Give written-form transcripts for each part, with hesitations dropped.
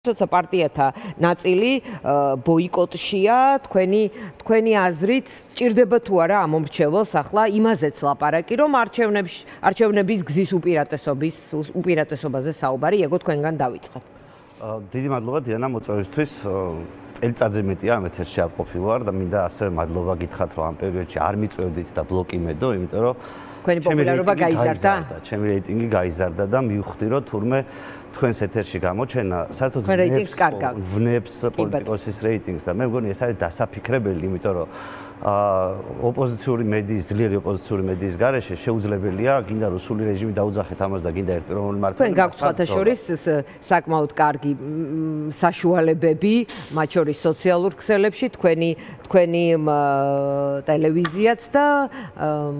როცა პარტიათა ნაწილი ბოიკოტშია, თქვენი აზრით სჭირდება თუ არა ამ მომრჩეველს ახლა იმაზეც ლაპარაკი, რომ არჩევნების გზის უპირატესობაზე საუბარი ეგო თქვენგან დავიწყებ. დიდი მადლობა დიანა მოწვევისთვის. წელიწადზე მეტია ამ ეთერში არ ყოფილი ვარ და მინდა ასევე მადლობა გითხრათ, რომ ამ პერიოდში არ მიწვევდით და ბლოკი მედო, იმიტომ რომ თქვენი პოპულარობა გაიზარდა. ჩემი რეიტინგი გაიზარდა და მივხვდი, რომ თურმე თქვენს ეთერში გამოჩენა საერთოდ ვნებს პოლიტიკოსის რეიტინგს და მე მგონი ეს არის დასაფიქრებელი, იმიტომ რომ ოპოზიციური მედიის, ძლიერი ოპოზიციური მედიის გარეშე შეუძლებელია გინდა რუსული რეჟიმი დაუძახეთ ამას და გინდა ერთპიროვნული მართლობა. თქვენ გაქვთ სხვათა შორის საკმაოდ კარგი საშუალებები, მათ შორის სოციალურ ქსელებში, თქვენი ტელევიზიაც და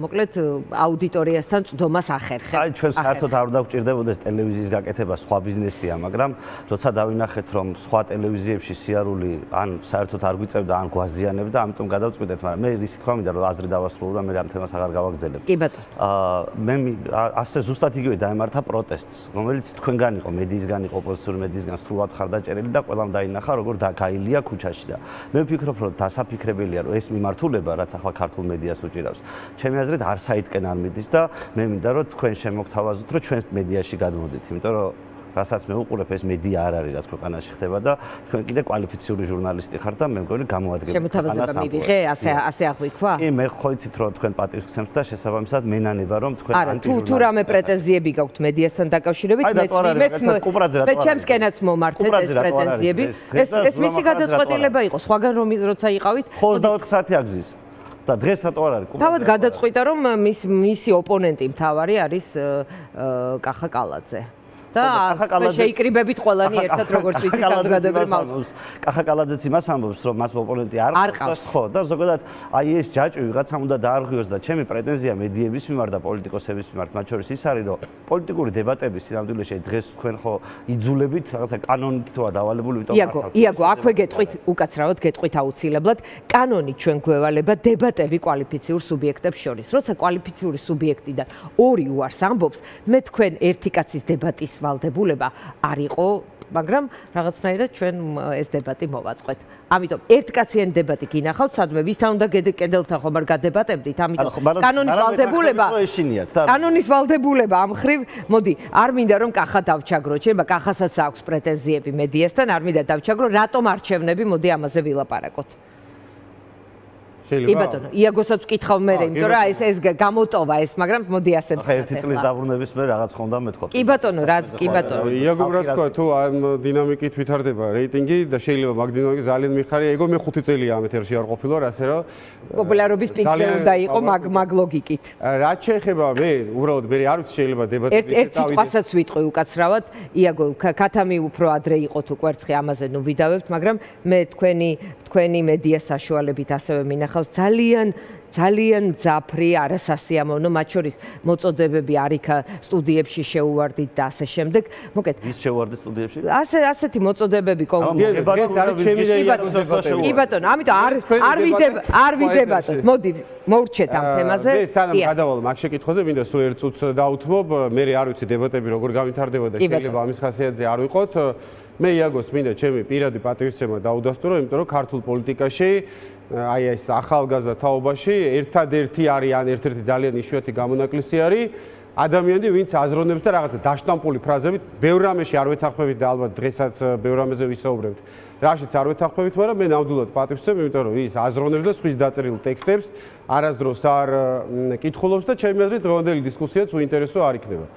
მოკლედ აუდიტორიასთან წვდომას ახერხებთ. აი ჩვენ საერთოდ არ უნდა გვჭირდებოდეს ტელევიზიის გაკეთება, სხვა ბიზნესია, მაგრამ როცა დავინახეთ, რომ სხვა ტელევიზიებში სიარული ან საერთოდ არ გვიწევდა, ან გვაზიანებდა, ამიტომ გადავწყვიტეთ, მაგრამ მე ისი თქვა მინდა რომ აზრი დავასრულო და მე ამ თემას აღარ გავაგრძელებ. კი ბატონო. მე ასე ზუსტად იგივე დაემართა პროტესტს, რომელიც თქვენგან იყო, მედიისგან იყო, ოპოზიციური მედიისგან სრულად ხარდაჭერილი და ყველამ დაინახა, როგორ გაილია ქუჩაში და მე ვფიქრობ, რომ დასაფიქრებელია, რომ ეს მიმართულება, რაც ახლა ქართულ მედიას უჭირავს, ჩემი აზრით არ საიტკენ არ მიდის და მე მინდა რომ თქვენ შემოგთავაზოთ, რომ ჩვენს მედიაში გადმოდით, იმიტომ რომ რასაც მე ვუყურებ ეს მედია არ არის, რაც ქვეყანაში ხდება და თქვენ კიდე კვალიფიციური ჟურნალისტი ხართ და მე მგონი გამოადგებთ შემოთავაზება მივიღე, ასე აღვიქვა? კი, მე ხო იცით რომ თქვენ პატივს გცემთ და შესაბამისად მენანება რომ თქვენ ანტიჟურნალისტი. თუ რამე პრეტენზიები გაქვთ მედიასთან დაკავშირებით, მე ჩემსკენაც მომართეთ ეს პრეტენზიები. ეს მისი გადაწყვეტილება იყო, სხვაგან როცა იყავით 24 საათი აგზის. და დღეს რატო არ არის? თავად გადაწყვიტა რომ მისი ოპონენტი მთავარი არის კახა კალაძე. და შეიკრიბებით ყველანი ერთად როგორც ვიცი საზოგადოებრივ მალწოს. კახა კალაძეც იმას ამბობს, რომ მას ოპონენტი არ ყავს, ხო, და ზოგადად აი ეს ჯაჭვი ვიღაცამ უნდა დაარღვიოს და ჩემი პრეტენზია მედიების მიმართ და პოლიტიკოსების მიმართ, მათ შორის ის არის, რომ პოლიტიკური დებატები სინამდვილეში დღეს თქვენ ხო იძულებით რაღაცა კანონით თოა დავალებული, იაგო, აქვე გეტყვით, უკაცრავად გეტყვით აუცილებლად, კანონით ჩვენ გვევალება დებატები კვალიფიციურ სუბიექტებს შორის. როცა კვალიფიციური სუბიექტიდან ორი უარს ამბობს, მე თქვენ ერთი კაცის დებატის ვალდებულება არ იყო, მაგრამ რაღაცნაირად ჩვენ ეს დებატი მოვაწყეთ. ამიტომ ერთკაციანი დებატი გინახავთ, სადმე ვისთან უნდა კედელთან ხომ არ გადებატებდით, ამიტომ კანონის ვალდებულება ამ ხრივ, მოდი, არ მინდა რომ კახა დავჩაგროთ, შეიძლება კახასაც აქვს პრეტენზიები მედიასთან, არ მინდა დავჩაგრო, რატომ არჩევნები, მოდი ამაზე ვილაპარაკოთ. კი ბატონო, იაგოსაც ვკითხავ მე, იმიტომ რომ ეს გამოტოვა ეს, მაგრამ მოდი ასე ვთქვა. ერთი წლის დაბრუნების მე რაღაც ხონდა მეთქვა. კი ბატონო, კი ბატონო. იაგო რას თქვა, თუ ამ დინამიკით ვითარდება რეიტინგი და შეიძლება მაგ დინამიკით ძალიან მიხარია, ეგო მე 5 წელია ამ ეთერში არ ყოფილი ვარ, ასე რომ პოპულარობის პიკზე უნდა იყო მაგ ლოგიკით. რაც შეეხება მე, უბრალოდ მე არ ვიცი შეიძლება დებატები ერთ სიტყვასაც ვიტყვი უკაცრავად, იაგო, ქათამი უფრო ადრე იყო თუ კვერცხი ამაზე ნუ ვიდავებთ, მაგრამ მე თქვენი მედია საშუალებით ასევე მინახავ ძალიან მძაფრი, არასასიამოვნო, მათ შორის მოწოდებები არიქა სტუდიებში შეუვარდით და ასე შემდეგ. მოკეთ, ვის შეუვარდით სტუდიებში? ასეთი მოწოდებები კი ბატონო, ამიტომ არ ვიდებატოთ. მოდი, მოვრჩეთ ამ თემაზე. მე სანამ გადავალ მაგ შეკითხვაზე, მინდა სულ ერთ წუთს დავუთმობ, მე არ ვიცი დებატები როგორ გამვითარდება და შეიძლება ამის ხასიათზე არ ვიყოთ. მე იაგოს მინდა ჩემი პირადი პატივისცემა დაუდასტურო, იმიტომ რომ ქართულ პოლიტიკაში აი ეს ახალგაზრდა თაობაში ერთადერთი არის ან ერთ-ერთი ძალიან იშვიათი გამონაკლისი არის ადამიანები, ვინც აზროვნებს და რაღაცა დაშტამპული ფრაზებით, ბევრ რამეში არ ვეთანხმებით და ალბათ დღესაც ბევრ რამეზე ვისაუბრებთ. რაშიც არ ვეთანხმებით, მაგრამ მე ნამდვილად პატივისცემ, იმიტომ რომ ის აზროვნებს და სხვის დაწერილ ტექსტებს არასდროს არ კითხულობს და ჩემი აზრით დღევანდელი დისკუსიაც უინტერესო არ იქნება.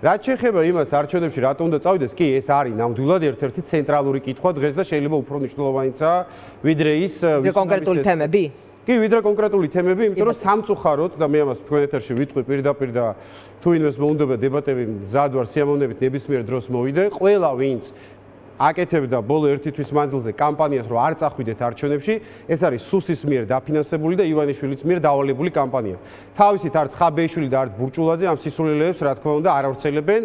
რაც შეეხება იმას არჩევნებში რატომ უნდა წავიდეს, კი, ეს არის ნამდვილად ერთ-ერთი ცენტრალური კითხვა დღეს და შეიძლება უფრო მნიშვნელოვანიცაა ვიდრე ის კონკრეტული თემები. კი, ვიდრე კონკრეტული თემები, იმიტომ რომ სამწუხაროდ და მე ამას თქვენ ეთერში ვიტყვი პირდაპირ და თუ ვინმეს მოუნდება დებატები მზად ვარ სიამოვნებით ნებისმიერ დროს მოვიდე, ყველა ვინც აკეთებდა ბოლო ერთი თვის მანძილზე კამპანიას, რომ არ წახვიდეთ არჩევნებში, ეს არის სუსის მიერ დაფინანსებული და ივანიშვილის მიერ დავალებული კამპანია. თავისით არც ხაბეიშვილი და არც ბურჭულაძე ამ სისულელეებს, რა თქმა უნდა, არ ავრცელებენ.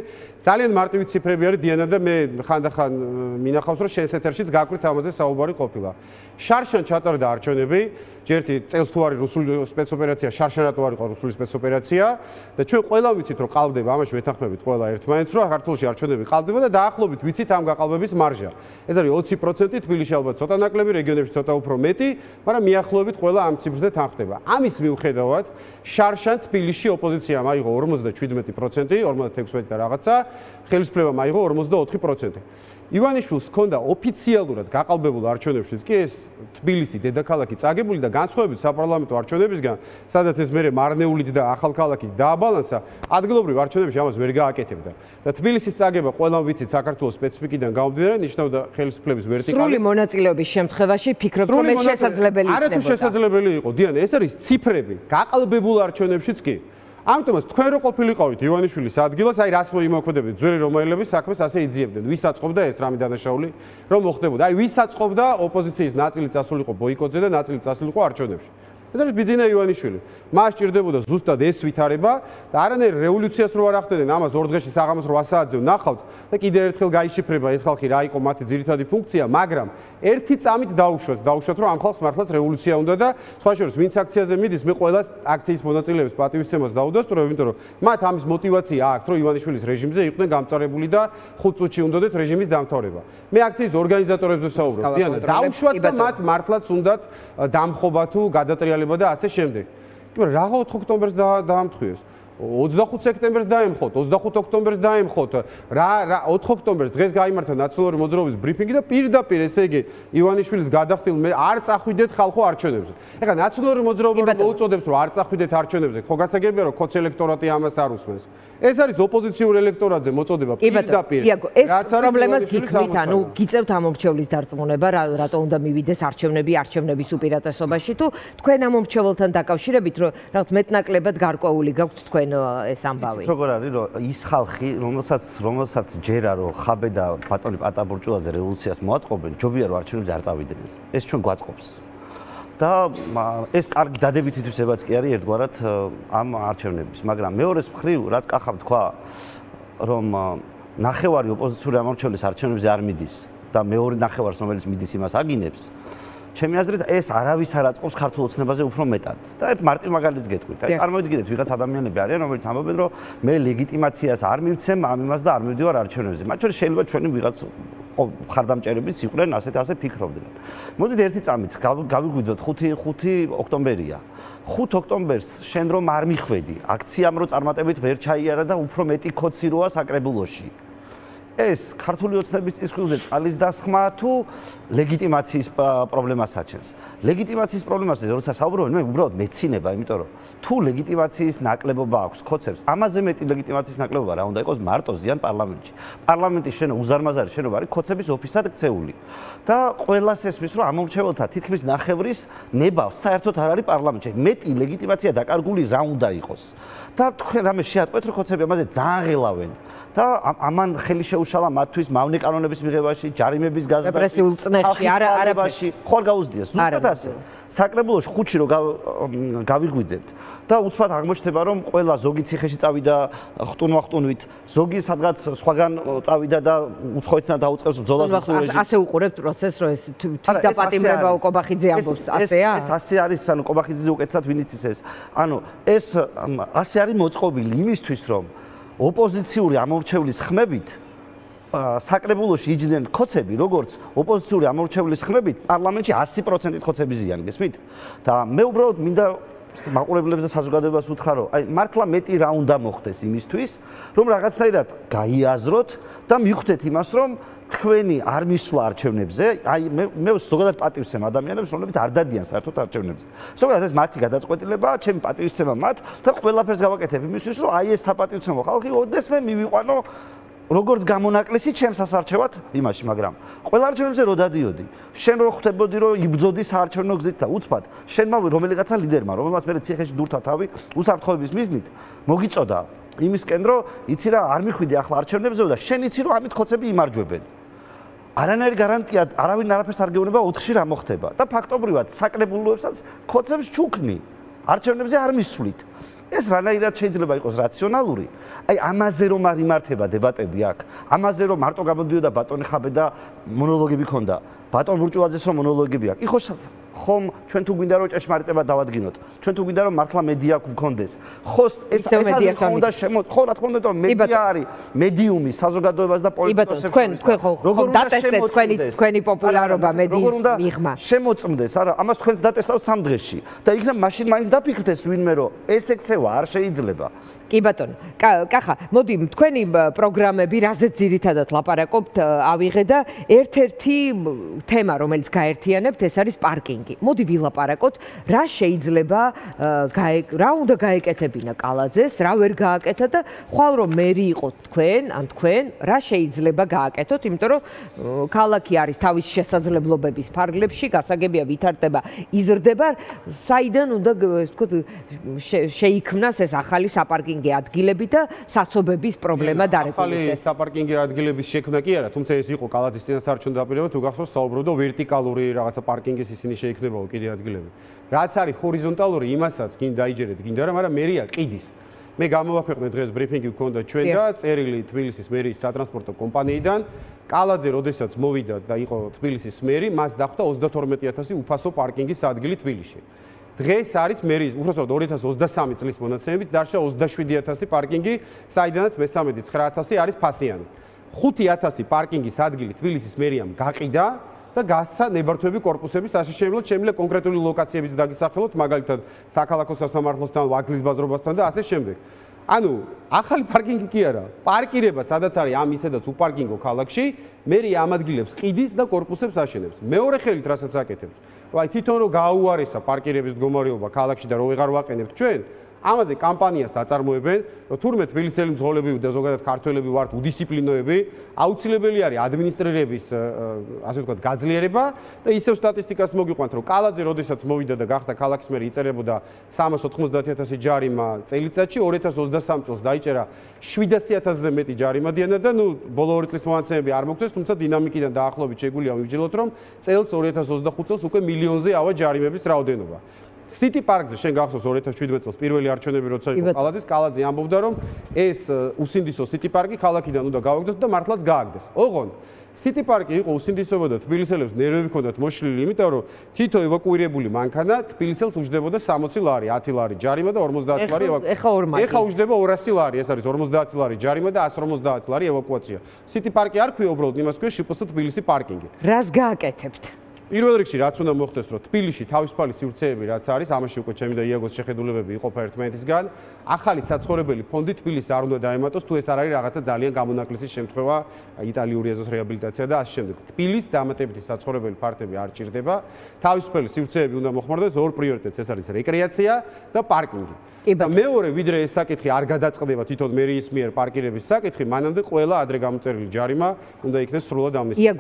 ძალიან მარტივი ციფრები არის დიანა და მე ხანდახან მინახავს, რომ შენს ეთერშიც გაკვირთ ამაზე საუბარი ყოფილა. შარშან ჩატარდა არჩევნები, ჯერთი წელს თუ არის რუსული სპეცოპერაცია, შარშანატო არ იყო რუსული სპეცოპერაცია და ჩვენ ყველა ვიცით, რომ ყალბდება, ამაში ვეთანხმებით ყველა ერთმანეთს, რომ ქართულში არჩევნები ყალბდება და დაახლოებით ვიცით ამ გაყალბების მარჟა. ეს არის 20%, თბილისში ალბათ ცოტა ნაკლები, რეგიონებში ცოტა უფრო მეტი, მაგრამ მიახლოებით ყველა ამ ციფრზე თანხდება. ამის მიუხედავად, შარშან თბილისში ოპოზიციამ აიღო 57%, 56 და რაღაცა, ხელისუფლებამ აიღო 44%. ივანიშვილს ჰქონდა ოფიციალურად გაყალბებულ არჩევნებშიც კი ეს თბილისი დედაქალაქი წაგებული და განსხვავებით საპარლამენტო არჩევნებისგან, სადაც ეს მერე მარნეულით და ახალქალაქით დააბალანსა, ადგილობრივ არჩევნებში ამას ვერ გააკეთებდა. და თბილისის წაგება ყველამ ვიცით საქართველოს სპეციფიკიდან გამომდინარე, ნიშნავდა ხელისუფლების ვერტიკალის სრული მონაწილეობის შემთხვევაში ფიქრობ, რომ ეს შესაძლებელი იქნებოდა. არათუ შესაძლებელი იყო. დიana, ეს არის ციფრები, გაყალბებულ არჩევნებშიც კი. ამიტომაც თქვენ რო ყოფილიყავით ივანიშვილის ადგილას, აი რას მოიმოქმედებდით, ძველი რომაელების საქმეს ასე იძიებდნენ. ვის აწყობდა ეს რამე დანაშაული, რომ მოხდებოდა? აი ვის აწყობდა ოპოზიციის ნაწილი წასულიყო ბოიკოტზე და ნაწილი წასულიყო არჩევნებში. ეს არის ბიძინა ივანიშვილი. მას ჭირდებოდა ზუსტად ეს ვითარება და არანაირ რევოლუციას რო არ ახდენენ, ამას 2 დღეში საღამოს 8 საათზე ვნახავთ და კიდევ ერთხელ გაიშიფრება ეს ხალხი რა იყო მათი ძირითადი ფუნქცია, მაგრამ ერთი წამით დაუშვათ, რომ ამ ხალხს მართლაც რევოლუცია უნდა და სხვა შორის ვინც აქციაზე მიდის, მე ყველას აქციის მონაწილეებს პატივისცემას დაუდასტურებ, იმიტომ რომ მათ ამის мотиваცია აქვს, რომ ივანიშვილის რეჟიმზე იყვნენ გამწარებული და 5 წუთში უნდათ რეჟიმის დამთავრება. მე აქციის ორგანიზატორებზე ვსაუბრობ. დიana, დაუშვათ და მათ მართლაც უნდათ დამხობა თუ გადატრიალება და ასე შემდეგ. მაგრამ რაღა 4 ოქტომბერს დაამთხვიეს. 25 სექტემბერს დაემხოთ, 25 ოქტომბერს დაემხოთ. რა 4 ოქტომბერს დღეს გაიმართა ნაციონალური მოძრაობის ბრიფინგი და პირდაპირ ესე იგი ივანიშვილის გადახდილ მე არ წახვიდეთ ხალხო არჩევნებზე. ეხლა ნაციონალური მოძრაობა მოუწოდებს რომ არ წახვიდეთ არჩევნებზე, ხო გასაგებია რომ ქოც ელექტორატი ამას არ უსმენს. ეს არის ოპოზიციურ ელექტორატზე მოწოდება პირდაპირ. ეს პრობლემას გიქმით, ანუ გიწევთ ამომრჩევლის დარწმუნება, რატო უნდა მივიდეს არჩევნების უპირატესობაში თუ თქვენ ამომრჩეველთან დაკავშირებით, რომ რაღაც მეტნაკლებად გარკვეული გაქვთ თქვენ ეს ამბავი. როგორ არის რომ ის ხალხი, რომელსაც ჯერა რომ ხაბე და ბატონი პატაბურჭულაძე რევოლუციას მოაწყობენ, ჯობია რომ არჩევნებზე არ წავიდნენ. ეს ჩვენ გვაწყობს. და ეს კარგი დადებითი თვისებაც კი არის ერთგვარად ამ არჩევნების, მაგრამ მეორეს მხრივ რაც კახავ თქვა, რომ ნახევარი ოპოზიციური ამორჩევლის არჩევნებზე არ მიდის და მეორე ნახევარს რომელიც მიდის იმას აგინებს. ჩემი აზრით ეს არავის არ აწყობს ქართულ ოცნებაზე უფრო მეტად. და ერთ მარტივ მაგალითს გეტყვით. აი წარმოიდგინეთ ვიღაც ადამიანები არიან, რომელიც ამბობენ, რომ მე ლეგიტიმაციას არ მივცემ ამ იმას და არ მივდივარ არჩევნებზე. მათ შორის შეიძლება ჩვენი ვიღაც ხარდამჭერებიც იყვნენ, ასე ფიქრობდნენ. მოდით ერთი წამით გავიგვიძოთ 5 ოქტომბერია. 5 ოქტომბერს შენ რომ არ მიხვედი, აქციამ რო წარმატებით ვერ ჩაიარა და უფრო მეტი ქოცი როა საკრებულოში. ეს ქართული ოცნების წისქვილზე წყალის დასხმა თუ ლეგიტიმაციის პრობლემას აჩენს. ლეგიტიმაციის პრობლემაზე როცა საუბრობენ, მე უბრალოდ მეცინება, იმიტომ რომ თუ ლეგიტიმაციის ნაკლებობა აქვს ქოცებს, ამაზე მეტი ლეგიტიმაციის ნაკლებობა რა უნდა იყოს მარტო ზიან პარლამენტში. პარლამენტის შენობა უზარმაზარი შენობა არის ქოცების ოფისად ქცეული. და ყველას ესმის, რომ ამომრჩეველთა თითქმის ნახევრის ნებავს საერთოდ არ არის პარლამენტში. მეტი ლეგიტიმაცია დაკარგული რა უნდა იყოს. და თქვენ რამე შეატყვეთ, რომ ქოცები ამაზე ძალიან ღელავენ. და ამან ხელი შეუშალა მათთვის მავნე კანონების მიღებაში, ჯარიმების გაზრდაში, რეპრესიულ წნეხში, არაბაში, ხო არ გაუზდია. ზუსტად ასე. საკრებულოში 5-ში რო გავიღვიძებთ და უცბად აღმოჩნდება, რომ ყველა ზოგი ციხეში წავიდა ხტუნვახტუნვით, ზოგი სადღაც სხვაგან წავიდა და უცხოეთთან დაუწყებს ბრძოლას რუსულ რეჟიმს. ასე უყურებთ პროცესს, რომ ეს თვითდაპატიმრება კობახიძე ამბობს, ასეა? ეს ასე არის, ანუ კობახიძეზე უკეთესად ვინ იცის ეს. ანუ ეს ასე არის მოწყობილი იმისთვის, რომ ოპოზიციური ამორჩევლის ხმებით საკრებულოში იჯდნენ ქოცები, როგორც ოპოზიციური ამორჩევლის ხმებით პარლამენტში 100% ქოცები ზიან, გესმით? და მე უბრალოდ მინდა მაყურებლებს და საზოგადოებას უთხრა, რომ აი მართლა მეტი რა უნდა მოხდეს იმისთვის, რომ რაღაცნაირად გაიაზროთ და მიხვდეთ იმას, რომ თქვენი არ მისვლა არჩევნებზე, აი მე ზოგადად პატივისცემ ადამიანებს, რომლებიც არ დადიან საერთოდ არჩევნებზე. ზოგადად ეს მათი გადაწყვეტილებაა, ჩემი პატივისცემა მათ და ყველაფერს გავაკეთებ იმისთვის, რომ აი ეს საპატივცემო ხალხი ოდესმე მივიყვანო როგორც გამონაკლისი ჩემს სასარჩევად იმაში, მაგრამ ყველა არჩევნებზე რო დადიოდი, შენ რო ხვდებოდი, რომ იბრძოდი საარჩევნო გზით და უცბად, შენმა რომელიღაცა ლიდერმა, რომელმაც მე ციხეში დურთა თავი უსაფრთხოების მიზნით, მოგიწოდა იმისკენ, რომ იცი რა, არ მიხვიდე ახლა არჩევნებზე და შენ იცი, რომ ამით ხოცები იმარჯვებენ. არანაირი გარანტია, არავინ არაფერს არ გეუბნება 4-ში რა მოხდება და ფაქტობრივად საკრებულოებსაც ხოცებს ჩუქნი. არჩევნებზე არ მისვლით. ეს რანაირად შეიძლება იყოს რაციონალური? აი ამაზე რომ არ იმართება დებატები აქ, ამაზე რომ მარტო გამოდიოდა ბატონი ხაბე და მონოლოგები ქონდა. ბატონ ბურჭულაძეს რომ მონოლოგები აქვს. იხო ხომ ჩვენ თუ გვინდა რომ ჭეშმარიტება დავადგინოთ. ჩვენ თუ გვინდა რომ მართლა მედია გვქონდეს. ხო ეს ხომ უნდა ხო რა თქმა უნდა მედია არის მედიუმი საზოგადოებას და პოლიტიკოსებს. თქვენ ხო დატესტეთ თქვენი პოპულარობა მედიის მიღმა. შემოწმდეს, არა, ამას თქვენს დატესტავთ 3 დღეში და იქნებ მაშინ მაინც დაფიქრდეს ვინმე რომ ეს ექცევა არ შეიძლება. კი ბატონო, კახა, მოდი თქვენი პროგრამები რაზეც ძირითადად ლაპარაკობთ ავიღე და ერთ-ერთი თემა რომელიც გაერთიანებთ ეს არის პარკინგი. მოდი ვილაპარაკოთ, რა შეიძლება რა უნდა გაეკეთებინა კალაძეს, რა ვერ გააკეთა და ხვალ რომ მერი იყო თქვენ, ან თქვენ, რა შეიძლება გააკეთოთ, იმიტომ რომ ქალაქი არის თავის შესაძლებლობების ფარგლებში, გასაგებია ვითარდება, იზრდება, საიდან უნდა ეს თქო შეიქმნას ეს ახალი საპარკინგი ადგილები და საცობების პრობლემა დარეგულირდეს. ახალი საპარკინგი ადგილების შექმნა კი არა, თუმცა ეს იყო კალაძის წინასაარჩევნო დაპირება, თუ გახსოვს საუბრობდა ვერტიკალური რაღაცა პარკინგის ისინი შეიქმნებაო კიდე ადგილები. რაც არის ჰორიზონტალური, იმასაც გინ დაიჯერეთ, გინდა რა, მაგრამ მერია ყიდის. მე გამოვაქვეყნე დღეს ბრიფინგი გქონდა ჩვენ და წერილი თბილისის მერიის სატრანსპორტო კომპანიიდან. კალაძე როდესაც მოვიდა და იყო თბილისის მერი, მას დახვდა 32000 უფასო პარკინგის ადგილი თბილისში. დღეს არის მერიის, უბრალოდ 2023 წლის მონაცემებით დარჩა 27000 პარკინგი, საიდანაც მე-13 9000 არის ფასიანი. 5000 პარკინგის ადგილი თბილისის მერიამ გაყიდა და გასცა ნებართვები კორპუსების საშიშრებლად შემიძლია კონკრეტული ლოკაციებიც დაგისახელოთ, მაგალითად საქალაქო სასამართლოსთან, ვაგლის ბაზრობასთან და ასე შემდეგ. ანუ ახალი პარკინგი კი არა, პარკირება სადაც არის ამ ისედაც უპარკინგო ქალაქში, მერია ამ ადგილებს ყიდის და კორპუსებს აშენებს. მეორე ხელით რასაც აკეთებს, აი თვითონ რომ გააუარესა პარკირების მდგომარეობა ქალაქში და რო ვეღარ ვაყენებთ ჩვენ, ამაზე კამპანიას აწარმოებენ, რომ თურმე თბილისელი მძღოლები და ზოგადად ქართველები ვართ უდისციპლინოები, აუცილებელი არის ადმინისტრირების ასე ვთქვათ გაძლიერება და ისევ სტატისტიკას მოგიყვანთ, რომ კალაძე როდესაც მოვიდა და გახდა ქალაქის მერი, იწერებოდა 390,000 ჯარიმა წელიწადში, 2023 წელს დაიჭერა 700,000-ზე მეტი ჯარიმა დიანა და ბოლო 2 წლის მონაცემები არ მოგწეს, თუმცა დინამიკიდან დაახლოებით შეგვიძლია ვიჯილოთ, რომ წელს 2025 წელს უკვე მილიონზე ავა ჯარიმების რაოდენობა. City Park-ზე შენ გახსოვს 2017 წელს პირველი არჩევნები როცა იყო კალაძე ამბობდა რომ ეს უსინდისო City Park-ი ქალაქიდან უნდა გავაგდოთ და მართლაც გააგდეს. ოღონდ City Park-ი იყო უსინდისობა და თბილისელებს ნერვები ჰქონდათ მოშლილი, იმიტომ რომ თითო ევაკუირებული მანქანა თბილისელს უჯდებოდა 60 ლარი, 10 ლარი ჯარიმა და 50 ლარი ევაკუაცია. ეხა უჯდება 200 ლარი, ეს არის 50 ლარი ჯარიმა და 150 ლარი ევაკუაცია. City Park-ი არ ქვია უბრალოდ იმას ქვია შპს თბილისი პარკინგი. რას გააკეთებთ? პირველ რიგში რაც უნდა მოხდეს, რომ თბილისში თავისუფალი სივრცეები რაც არის, ამაში უკვე ჩემი და იაგოს შეხედულებები იყოფა ერთმანეთისგან, ახალი საცხოვრებელი ფონდი თბილისს არ უნდა დაემატოს, თუ ეს არ არის რაღაცა ძალიან გამონაკლისის შემთხვევა, იტალიური ეზოს რეაბილიტაცია და ასე შემდეგ. თბილისს დამატებითი საცხოვრებელი ფართები არ ჭირდება, თავისუფალი სივრცეები უნდა მოხმარდეს, ორ პრიორიტეტს ეს არის რეკრეაცია და პარკინგი. მეორე ვიდრე ეს საკითხი არ გადაწყდება თვითონ მერიის მიერ პარკირების საკითხი, მანამდე ყველა ადრე გამოწერილი ჯარიმა უნდა იქნეს სრულად ამნისტია.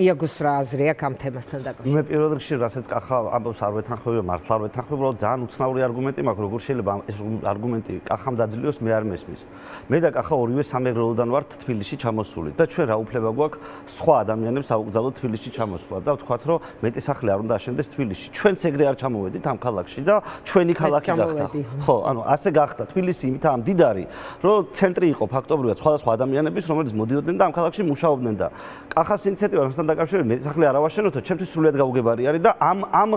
იაგოს რა აზრი აქვს ამ თემასთან დაკავშირებით? მე პირველ რიგში რასაც კახა ამბობს არ ვეთანხმები, მართლა არ ვეთანხმები, უბრალოდ ძალიან უცნაური არგუმენტი მაქვს, როგორ შეიძლება ეს არგუმენტი კახამ დაძლიოს, მე არ მესმის. მე და კახა ორივე სამეგრელოდან ვართ თბილისში ჩამოსული და ჩვენ რა უფლება გვაქვს სხვა ადამიანებს აუგზავნოთ თბილისში ჩამოსვლა და ვთქვათ, რომ მეტი სახლი არ უნდა აშენდეს თბილისში. ჩვენც ეგრე არ ჩამოვედით ამ ქალაქში და ჩვენი ქალაქი გახდა. ხო, ანუ ასე გახდა თბილისი იმითაა მდიდარი, რომ ცენტრი იყო ფაქტობრივად სხვადასხვა ადამიანების, რომლებიც მოდიოდნენ და ამ ქალაქში მუშაობდნენ და კახას ინიციატივა მასთან დაკავშირებით მეტი სახლი არ ავაშენოთ, ჩემთვის სრულიად გაუგებარი არის და ამ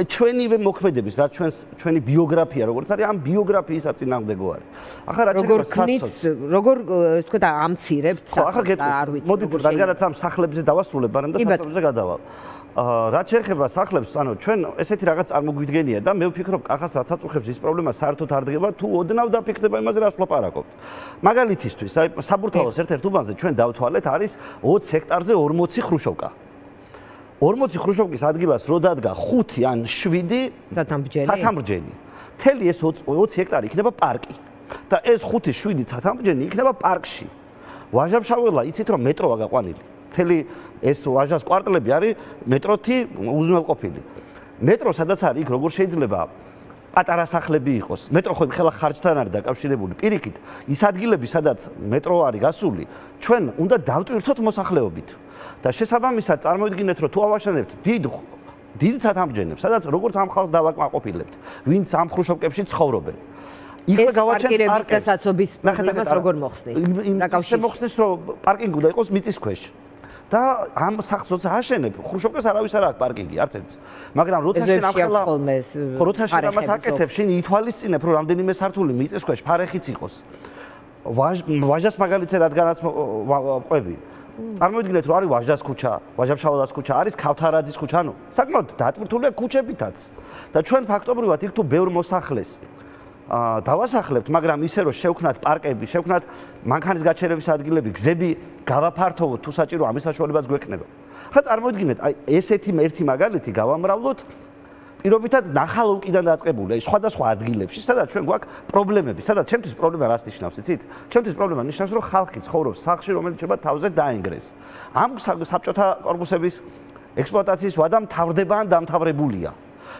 ჩვენივე მოქმედების, რაც ჩვენი ბიოგრაფია როგორც არის, ამ ბიოგრაფიის აწინააღმდეგო არის. ახლა რა როგორ ვთქვათ ამცირებთ საქმეს, არ ვიცი. მოდით რადგანაც ამ სახლებზე დავასრულებ, მაგრამ და სახლებზე გადავალ. რაც შეეხება სახლებს, ანუ ჩვენ ესეთი რაღაც წარმოგვიდგენია და მე ვფიქრობ, კახას რაც აწუხებს ის პრობლემა საერთოდ არ დგება, თუ ოდნავ დაფიქრდება იმაზე, რას ვლაპარაკობთ. მაგალითისთვის, აი საბურთალოს ერთ-ერთ უბანზე ჩვენ დავთვალეთ, არის 20 ჰექტარზე 40 ხრუშოვკა. 40 ხრუშოვკის ადგილას რო დადგა 5 ან 7 ცათამბჯენი. მთელი ეს 20 ჰექტარი იქნება პარკი. და ეს 5-7 ცათამბჯენი იქნება პარკში. ვაჟამშაველა იცით რომ მეტროა გაყვანილი. მთელი ეს ვაჟას კვარტლები არის მეტროთი უზრუნველყოფილი. მეტრო სადაც არის, იქ როგორ შეიძლება პატარა სახლები იყოს. მეტრო ხო ხელა ხარჯთან არის დაკავშირებული. პირიქით, ის ადგილები, სადაც მეტრო არის გასული, ჩვენ უნდა დავტვირთოთ მოსახლეობით. და შესაბამისად წარმოვიდგინეთ, რომ თუ ავაშენებთ დიდ ცათამბჯენებს, სადაც როგორც ამ ხალხს დავაკმაყოფილებთ, ვინც ამ ხრუშოვკებში ცხოვრობენ. იქ გავაჩენთ პარკის დასაცობის პრობლემას როგორ მოხსნის? რა კავშირი მოხსნის, რომ პარკინგი უნდა იყოს მიწის ქვეშ. და ამ სახლს როცა აშენებ, ხრუშჩოვკას არავის არ აქვს პარკინგი, არც ერთს. მაგრამ როცა შენ ამხელა როცა შენ ამას აკეთებ, შენ ითვალისწინებ, რომ რამდენიმე სართული მიწის ქვეშ ფარეხიც იყოს. ვაჟას მაგალითზე რადგანაც ყვები. წარმოვიდგინეთ, რომ არის ვაჟას ქუჩა, ვაჟა-ფშაველას ქუჩა, არის ქავთარაძის ქუჩა, ანუ საკმაოდ დატვირთულია ქუჩებითაც. და ჩვენ ფაქტობრივად იქ თუ ბევრ მოსახლეს დავასახლებთ, მაგრამ ისე რომ შევქნათ პარკები, შევქნათ მანქანის გაჩერების ადგილები, გზები გავაფართოვოთ, თუ საჭირო ამის საშუალებაც გვექნება. ხა წარმოვიდგინეთ, აი ესეთი ერთი მაგალითი გავამრავლოთ პირობითად ნახალ ოლკიდან დაწყებული, სხვადასხვა ადგილებში, სადაც ჩვენ გვაქვს პრობლემები, სადაც ჩემთვის პრობლემა რას ნიშნავს, იცით? ჩემთვის პრობლემა ნიშნავს, რომ ხალხი ცხოვრობს სახლში, რომელიც შეიძლება თავზე დაენგრეს. ამ საბჭოთა კორპუსების ექსპლუატაციის ვადა მთავრდება ან დამთავრებულია.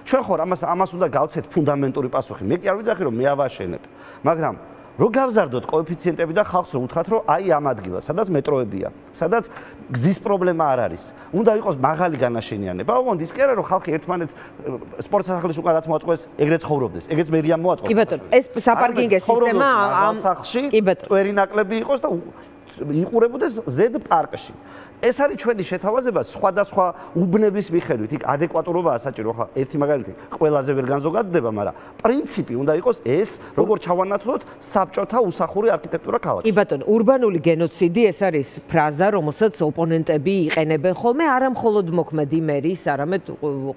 ჩვენ ხო ამას უნდა გავცეთ ფუნდამენტური პასუხი. მე კი არ ვიძახი რომ მე ავაშენებ, მაგრამ რო გავზარდოთ კოეფიციენტები და ხალხს რო უთხრათ, რომ აი ამ ადგილას, სადაც მეტროებია, სადაც გზის პრობლემა არ არის, უნდა იყოს მაღალი განაშენიანება. ოღონდ ის კი არა, რომ ხალხი ერთმანეთს სპორტ სასახლის უკან რაც მოაწყვეს, ეგრეთ ცხოვრობდეს, ეგეც მერიამ მოაწყვეს. კი ბატონო, ეს საპარკინგის სისტემა ამ სახლში ტვერი ნაკლები იყოს და იყურებოდეს ზედ პარკში. ეს არის ჩვენი შეთავაზება სხვადასხვა უბნების მიხედვით. იქ ადეკვატურობაა საჭირო. ხა ერთი მაგალითი ყველაზე ვერ განზოგადდება, მაგრამ პრინციპი უნდა იყოს ეს, როგორ ჩავანაცვლოთ საბჭოთა უსახური არქიტექტურა ქალაქში. კი ბატონო, ურბანული გენოციდი ეს არის ფრაზა, რომელსაც ოპონენტები იყენებენ ხოლმე, არა მხოლოდ მოქმედი მერის, არამედ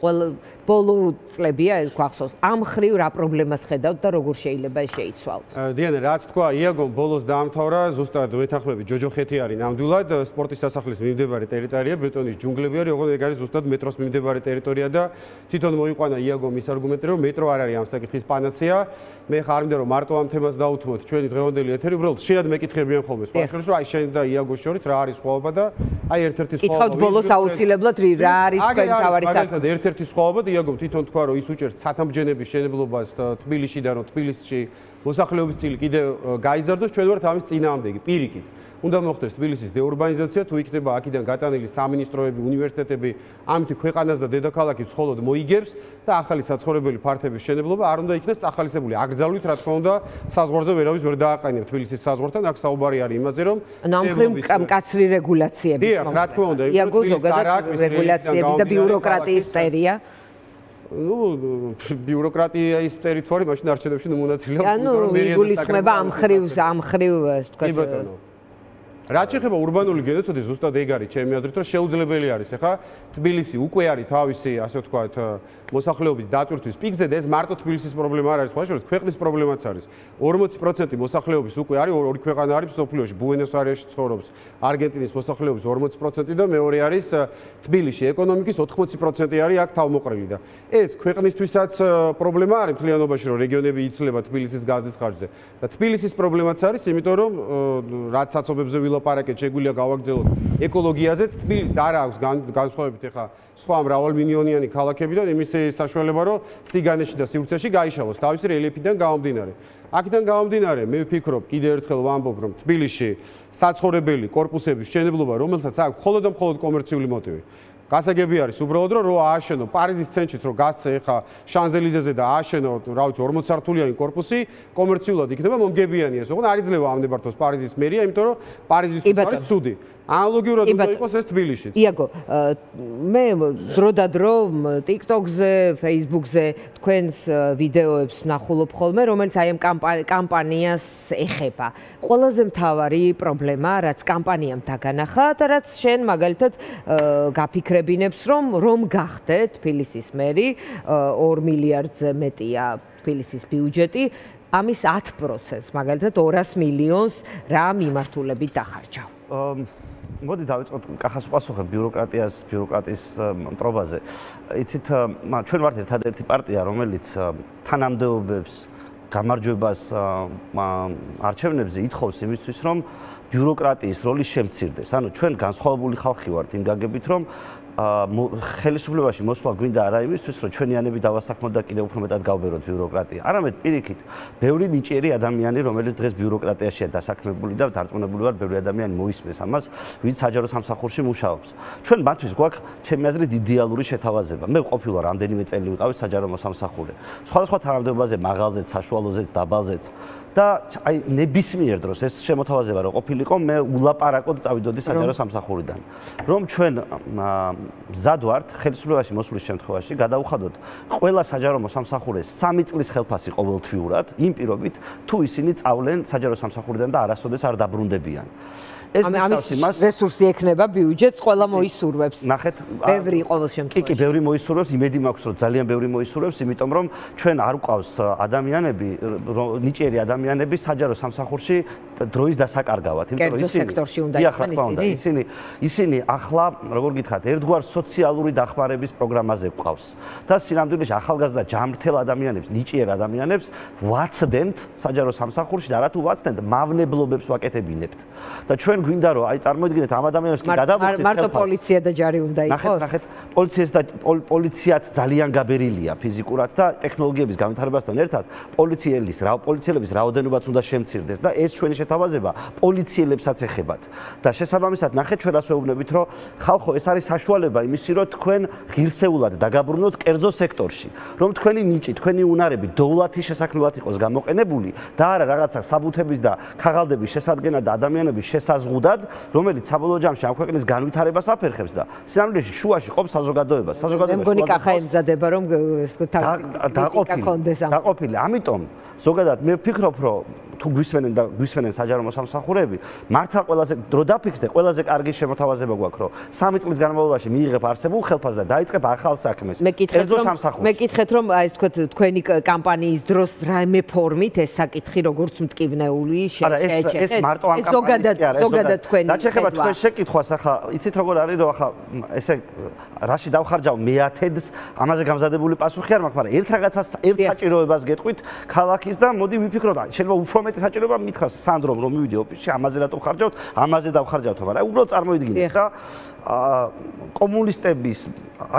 ყველა ბოლო წლებია ეს გვახსოვს. ამ ხრივ რა პრობლემას ხედავთ და როგორ შეიძლება ეს შეიცვალოს? დიანა, რაც თქვა იაგომ ბოლოს დაამთავრა, ზუსტად ვეთანხმები ჯოჯოხეთი არის ნამდვილად სპორტის სასახლის მიმდებარე ტერიტორია, ბეტონის ჯუნგლები არის, ოღონდ ეგ არის ზუსტად მეტროს მიმდებარე ტერიტორია და თვითონ მოიყვანა იაგომ ის არგუმენტი, რომ მეტრო არ არის ამ საკითხის პანაცეა. მე ხარ მინდა რომ მარტო ამ თემას დავუთმოთ ჩვენი დღევანდელი ეთერი, უბრალოდ შეიძლება მეკითხებიან ხოლმე სხვა შორის, რომ აი შენ და იაგოს შორის რა არის სხვაობა და აი ერთ-ერთი სხვაობა. კითხავთ ბოლოს აუცილებლად რა არის თქვენი თავარი საქმე. მაგალითად ერთ-ერთი სხვაობა და იაგომ თვითონ თქვა რომ ის უჭერს სათამბჯენების შენებლობას თბილისში და რომ თბილისში მოსახლეობის წილი კიდევ გაიზარდოს, ჩვენ ვართ ამის წინააღმდეგი, პირიქით. უნდა მოხდეს თბილისის დეურბანიზაცია, თუ იქნება აქედან გატანილი სამინისტროები, უნივერსიტეტები, ამით ქვეყანას და დედაქალაქის მხოლოდ მოიგებს და ახალი საცხოვრებელი ფართების შენებლობა არ უნდა იქნას წახალისებული. აკრძალვით, რა თქმა უნდა, საზღვარზე ვერავის ვერ დააყენებ თბილისის საზღვართან, აქ საუბარი არის იმაზე, რომ ნამხრივ მკაცრი რეგულაციების დიახ, რა თქმა უნდა, იაგო ზოგადად რეგულაციების და ბიუროკრატიის სფერია. ნუ ბიუროკრატიის ტერიტორია მაშინ არჩევნებში მონაწილეობს, ანუ იგულისხმება ამ ხრივ, ასე ვთქვათ. რაც შეეხება ურბანული გენოციდი, ზუსტად ეგ არის ჩემი აზრით, რომ შეუძლებელი არის. ახლა თბილისი უკვე არის თავისი, ასე ვთქვათ, მოსახლეობის დატვირთვის პიკზე და ეს მარტო თბილისის პრობლემა არ არის, სხვა შორის ქვეყნის პრობლემაც არის. 40% მოსახლეობის უკვე არის, ორი ქვეყანა არის მსოფლიოში, ბუენოს-აირესში ცხოვრობს არგენტინის მოსახლეობის 40% და მეორე არის თბილისში, ეკონომიკის 80% არის აქ თავმოყრილი და ეს ქვეყნისთვისაც პრობლემა არის მთლიანობაში, რომ რეგიონები იცლება თბილისის გაზის ხარჯზე. და თბილისის პრობლემაც არის, იმიტომ რომ რაც საცობებზე ვილაპარაკეთ, შეგვიძლია გავაგრძელოთ ეკოლოგიაზეც, თბილისს არ აქვს განსხვავებით ახლა სხვა მრავალმილიონიანი ქალაქებიდან იმის საშუალება, რომ სიგანეში და სივრცეში გაიშალოს თავისი რელიეფიდან გამომდინარე. აქედან გამომდინარე, მე ვფიქრობ, კიდევ ერთხელ ვამბობ, რომ თბილისში საცხოვრებელი კორპუსების შენებლობა, რომელსაც აქვს მხოლოდ და მხოლოდ კომერციული მოტივი. გასაგები არის უბრალოდ რომ ააშენო პარიზის ცენტრშიც რომ გასცე ხა შანზელიზეზე და ააშენო რა ვიცი 40 სართულიანი კორპუსი კომერციულად იქნება მომგებიანი ეს ოღონდ არ იძლევა ამ ნებართოს პარიზის მერია იმიტომ რომ პარიზის არის ცუდი ანალოგიურად უნდა იყოს ეს თბილისშიც. იაგო, მე დრო და დრო TikTok-ზე, Facebook-ზე თქვენს ვიდეოებს ვნახულობ ხოლმე, რომელიც აი ამ კამპანიას ეხება. ყველაზე მთავარი პრობლემა, რაც კამპანიამ დაგანახა და რაც შენ მაგალითად გაფიქრებინებს, რომ გახდეთ თბილისის მერი, 2 მილიარდზე მეტია თბილისის ბიუჯეტი, ამის 10%-ს, მაგალითად 200 მილიონს რა მიმართულებით დახარჯავ. მოდი დავიწყოთ კახას უპასუხებ ბიუროკრატიის მტრობაზე. იცით, ჩვენ ვართ ერთადერთი პარტია, რომელიც თანამდებობებს, გამარჯვებას არჩევნებზე ითხოვს იმისთვის, რომ ბიუროკრატიის როლი შემცირდეს. ანუ ჩვენ განსხვავებული ხალხი ვართ იმ გაგებით, რომ ხელისუფლებაში მოსვლა გვინდა არა იმისთვის, რომ ჩვენიანები დავასაქმოთ და კიდევ უფრო მეტად გავბეროთ ბიუროკრატია. არამედ პირიქით, ბევრი ნიჭიერი ადამიანი, რომელიც დღეს ბიუროკრატიაშია დასაქმებული და დარწმუნებული ვარ, ბევრი ადამიანი მოისმენს ამას, ვინც საჯარო სამსახურში მუშაობს. ჩვენ მათთვის გვაქვს, ჩემი აზრით, იდეალური შეთავაზება. მე ყოფილა რამდენიმე წელი ვიყავი საჯარო მოსამსახურე. სხვადასხვა თანამდებობაზე, მაღალზეც, საშუალოზეც, დაბალზეც. და აი ნებისმიერ დროს ეს შემოთავაზება რო ყოფილიყო, მე ულაპარაკოდ წავიდოდი საჯარო სამსახურიდან. რომ ჩვენ მზად ვართ ხელისუფლებაში მოსვლის შემთხვევაში გადავუხადოთ ყველა საჯარო სამსახურეს 3 წლის ხელფასი ყოველთვიურად, იმ პირობით თუ ისინი წავლენ საჯარო სამსახურიდან და არასოდეს არ დაბრუნდებიან. ეს ნიშნავს იმას, რესურსი ექნება ბიუჯეტს, ყველა მოისურვებს. ნახეთ, ბევრი ყოველ შემთხვევაში. კი, ბევრი მოისურვებს, იმედი მაქვს, რომ ძალიან ბევრი მოისურვებს, იმიტომ რომ ჩვენ არ გვყავს ადამიანები, ნიჭიერი ადამიანები საჯარო სამსახურში დროის დასაკარგავად, იმიტომ რომ ისინი ახლა, როგორ გითხრათ, ერთგვარ სოციალური დახმარების პროგრამაზე გვყავს და სინამდვილეში ახალგაზრდა ჯამრთელ ადამიანებს, ნიჭიერ ადამიანებს ვაცდენთ საჯარო სამსახურში და რატო ვაცდენთ? მავნებლობებს ვაკეთებინებთ. და ჩვენ გვინდა რომ აი წარმოიდგინეთ ამ ადამიანებს კი გადავუხდით მარტო პოლიცია და ჯარი უნდა იყოს. ნახეთ, პოლიციაც ძალიან გაბერილია ფიზიკურად და ტექნოლოგიების განვითარებასთან ერთად პოლიციელების რაოდენობაც უნდა შემცირდეს და ეს ჩვენი შეთავაზება პოლიციელებსაც ეხებათ. და შესაბამისად ნახეთ ჩვენ რას ვეუბნებით, რომ ხალხო ეს არის საშუალება იმისი, რომ თქვენ ღირსეულად დაგაბრუნოთ კერძო სექტორში, რომ თქვენი ნიჭი, თქვენი უნარები დოვლათის შესაქმნელად იყოს გამოყენებული და არა რაღაცა საბუთების და ქაღალდების შესადგენად და ადამიანების შესაზღუდად, რომელიც საბოლოო ჯამში ამ ქვეყნის განვითარებას აფერხებს და სინამდვილეში შუაში ყოფს საზოგადოება. მე მგონი კახა ემზადება რომ დაყოფილი. ამიტომ ზოგადად მე ვფიქრობ, რომ თუ გვისმენენ საჯარო მოსამსახურეები, მართლა ყველაზე დრო დაფიქრდე, ყველაზე კარგი შემოთავაზება გვაქვს, რომ 3 წლის განმავლობაში მიიღებ არსებულ ხელფასს და დაიწყებ ახალ საქმეს. მე კითხეთ, რომ აი ეს თქვენი კამპანიის დროს რაიმე ფორმით ეს საკითხი როგორც მტკივნეული შეეჩერეთ. ეს მარტო ამ კამპანიის კი არა, ზოგადად თქვენი. რაც ეხება თქვენ შეკითხვას, ახლა იცით როგორ არის, რომ ახლა ესე რაში დავხარჯავ მეათედს, ამაზე გამზადებული პასუხი არ მაქვს, მაგრამ ერთ რაღაცას, ერთ საჭიროებას გეტყვით ქალაქის და მოდი ვიფიქროთ, შეიძლება უფრო მეტი საჭიროება მითხრას სანდრომ რომ მივიდე ოფისში, ამაზე რატო ხარჯავთ, ამაზე დავხარჯავთ, მაგრამ უბრალოდ წარმოიდგინეთ და კომუნისტების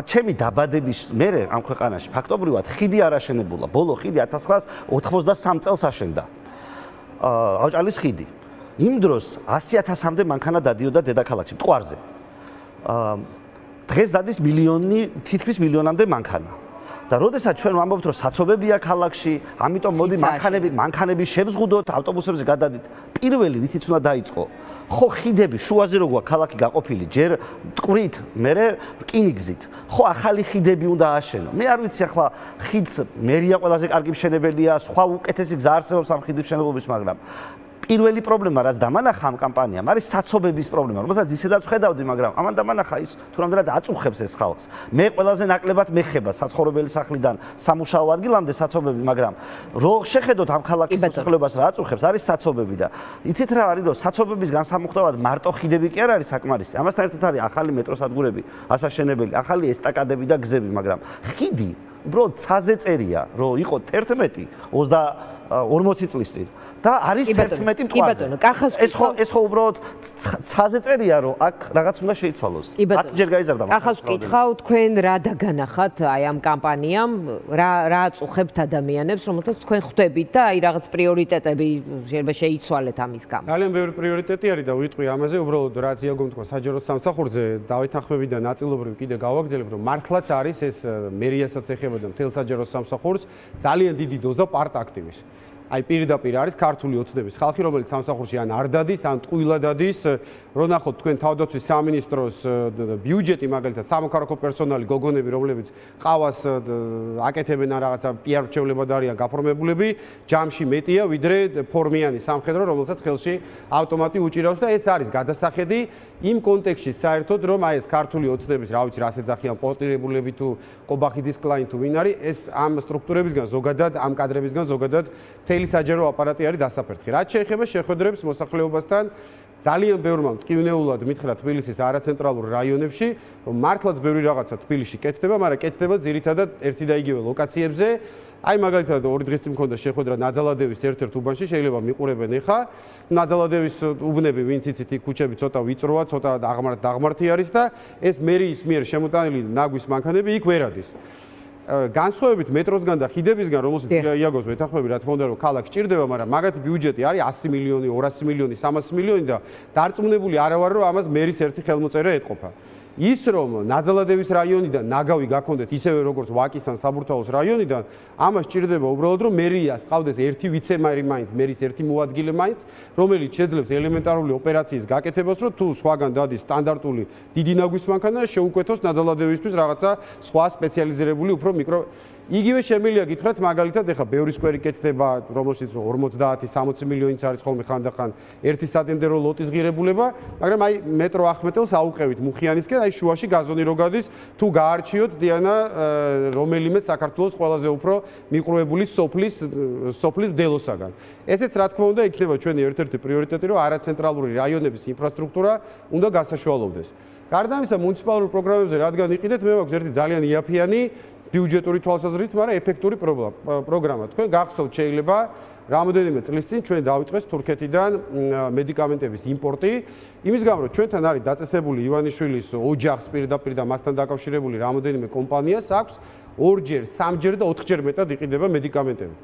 ჩემი დაბადების მერე ამ ქვეყანაში ფაქტობრივად ხიდი არ აშენებულა. ბოლო ხიდი 1993 წელს აშენდა. ავჭალის ხიდი. იმ დროს 100.000-მდე მანქანა დადიოდა დედაქალაქში, მტკვარზე. დღეს დადის თითქმის მილიონამდე მანქანა. და როდესაც ჩვენ ვამბობთ, რომ საცობებია ქალაქში, ამიტომ მოდი მანქანები შევზღუდოთ, ავტობუსებზე გადადით. პირველი რითიც უნდა დაიწყო. ხო ხიდები შუაზე რო გვაქვს ქალაქი გაყოფილი, ჯერ მტკვრით, მერე რკინიგზით. ხო ახალი ხიდები უნდა ააშენო. მე არ ვიცი ახლა ხიდს მერია ყველაზე კარგი მშენებელია, სხვა უკეთესი გზა არსებობს ამ ხიდის მშენებლობის, მაგრამ პირველი პრობლემა, რაც დამანახა ამ კამპანიამ, არის საცობების პრობლემა, რომელსაც ისედაც ხედავდი, მაგრამ ამან დამანახა ის თუ რამდენად აწუხებს ეს ხალხს. მე ყველაზე ნაკლებად მეხება საცხოვრებელი სახლიდან სამუშაო ადგილამდე საცობები, მაგრამ რო შეხედოთ ამ ქალაქის მოსახლეობას რა აწუხებს, არის საცობები და იცით რა არის, რომ საცობების განსამუხტავად მარტო ხიდები კი არ არის საკმარისი. ამასთან ერთად არის ახალი მეტროსადგურები, ასაშენებელი, ახალი ესტაკადები და გზები, მაგრამ ხიდი უბრალოდ ცაზე წერია, რომ იყო 11 40 წლის წინ. და არის 11 მტკვარზე. ეს ხო უბრალოდ ცაზე წერია, რომ აქ რაღაც უნდა შეიცვალოს. 10 ჯერ გაიზარდა. კახას ვკითხავ, თქვენ რა დაგანახათ აი ამ კამპანიამ, რა აწუხებთ ადამიანებს, რომელთაც თქვენ ხვდებით და აი რაღაც პრიორიტეტები შეიძლება შეიცვალეთ ამის გამო. ძალიან ბევრი პრიორიტეტი არის და ვიტყვი ამაზე, უბრალოდ რაც იაგომ თქვა საჯარო სამსახურზე, დავეთანხმები და ნაწილობრივ კიდე გავაგრძელებ, რომ მართლაც არის ეს მერიასაც ეხება და მთელ საჯარო სამსახურს ძალიან დიდი დოზა პარტ-აქტივის. აი პირდაპირ არის ქართული ოცნების ხალხი, რომელიც სამსახურში ან არ დადის, ან ტყუილა დადის. რო ნახოთ თქვენ თავდაცვის სამინისტროს ბიუჯეტი, მაგალითად სამოქალაქო პერსონალი, გოგონები, რომლებიც ყავას აკეთებენ რაღაცა პიარ რჩევლებად არიან გაფორმებულები, ჯამში მეტია, ვიდრე ფორმიანი სამხედრო, რომელსაც ხელში ავტომატი უჭირავს და ეს არის გადასახედი იმ კონტექსტში საერთოდ, რომ აი ეს ქართული ოცნების, რა ვიცი, რას ეძახიან პორტირებულები თუ ყობახიძის კლაინ თუ ვინ არის, ეს ამ სტრუქტურებისგან ზოგადად, ამ კადრებისგან ზოგადად მთელი საჯარო აპარატი არის დასაფერთხი. რაც შეეხება შეხვედრებს მოსახლეობასთან, ძალიან ბევრმა მტკივნეულად მითხრა თბილისის არაცენტრალურ რაიონებში, რომ მართლაც ბევრი რაღაცა თბილისში კეთდება, მაგრამ კეთდება ძირითადად ერთი და იგივე ლოკაციებზე. აი მაგალითად 2 დღის წინ მქონდა შეხვედრა ნაძალადევის ერთ-ერთ უბანში, შეიძლება მიყურებენ ახლა. ნაძალადევის უბნები, ვინც იცით, იქ ქუჩები ცოტა ვიწროა, ცოტა დაღმართი არის და ეს მერიის მიერ შემოტანილი ნაგვის მანქანები იქ ვერ ადის. განსხვავებით მეტროსგან და ხიდებისგან, რომელსაც იაგოს ვეთანხმები, რა თქმა უნდა, რომ ქალაქს ჭირდება, მაგრამ მაგათი ბიუჯეტი არის 100 მილიონი, 200 მილიონი, 300 მილიონი და დარწმუნებული არა ვარ, რომ ამას მერის ერთი ხელმოწერა ეტყობა. ის რომ ნაძალადევის რაიონიდან ნაგავი გაქონდეთ ისევე როგორც ვაკის ან საბურთალოს რაიონიდან, ამას ჭირდება უბრალოდ რომ მერიას ყავდეს ერთი ვიცემერი მაინც, მერის ერთი მოადგილე მაინც, რომელიც შეძლებს ელემენტარული ოპერაციის გაკეთებას, რომ თუ სხვაგან დადის სტანდარტული დიდი ნაგვის მანქანა, შეუკვეთოს ნაძალადევისთვის რაღაცა სხვა სპეციალიზირებული უფრო მიკრო იგივე შემიძლია გითხრათ მაგალითად ეხა ბევრი სკვერი კეთდება, რომელშიც 50-60 მილიონიც არის ხოლმე ხანდახან ერთი სატენდერო ლოტის ღირებულება, მაგრამ აი მეტრო ახმეტელს აუყევით მუხიანისკენ, აი შუაში გაზონი რო გადის, თუ გაარჩიოთ დიანა რომელიმე საქართველოს ყველაზე უფრო მიყრუებული სოფლის დელოსაგან. ესეც რა თქმა უნდა იქნება ჩვენი ერთ-ერთი პრიორიტეტი, რომ არაცენტრალური რაიონების ინფრასტრუქტურა უნდა გასაშუალოვდეს. გარდა ამისა, მუნიციპალურ პროგრამებზე რადგან იყიდეთ, მე მაქვს ერთი ძალიან იაფიანი ბიუჯეტური თვალსაზრისით, მაგრამ ეფექტური პროგრამა. თქვენ გახსოვთ შეიძლება რამოდენიმე წლის წინ ჩვენ დავიწყეთ თურქეთიდან მედიკამენტების იმპორტი, იმის გამო რომ ჩვენთან არის დაწესებული ივანიშვილის ოჯახს პირდაპირ და მასთან დაკავშირებული რამოდენიმე კომპანიას აქვს 2-ჯერ, 3-ჯერ და 4-ჯერ მეტად იყიდება მედიკამენტები.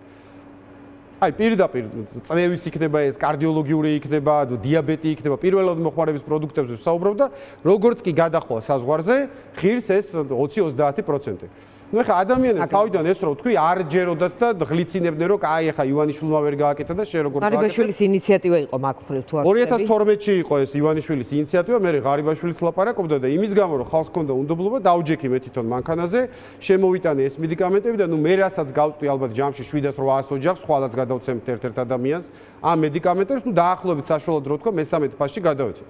აი პირდაპირ წნევის იქნება ეს, კარდიოლოგიური იქნება, დიაბეტი იქნება, პირველად მოხმარების პროდუქტებზე ვსაუბრობ და როგორც კი გადახვალ საზღვარზე, ღირს ეს 20-30%. ნუ ეხა ადამიანებს თავიდან ეს რო თქვი არ ჯეროდათ და ღლიცინებდნენ რომ აი ეხა ივანიშვილმა ვერ გააკეთა და შე როგორ გააკეთა. ღარიბაშვილის ინიციატივა იყო მაგ მხრივ თუ არ ვთქვი. 2012-ში იყო ეს ივანიშვილის ინიციატივა, მე ღარიბაშვილით ლაპარაკობდა და იმის გამო რომ ხალხს ჰქონდა უნდობლობა დაუჯექი მე თვითონ მანქანაზე, შემოვიტანე ეს მედიკამენტები და ნუ მე რასაც გავწვი ალბათ ჯამში 700-800 ოჯახს, ხვალაც გადავცემთ ერთ-ერთ ადამიანს ამ მედიკამენტებს, ნუ დაახლოებით საშუალოდ რო თქვა მე-13 ფასში გადავეცემ.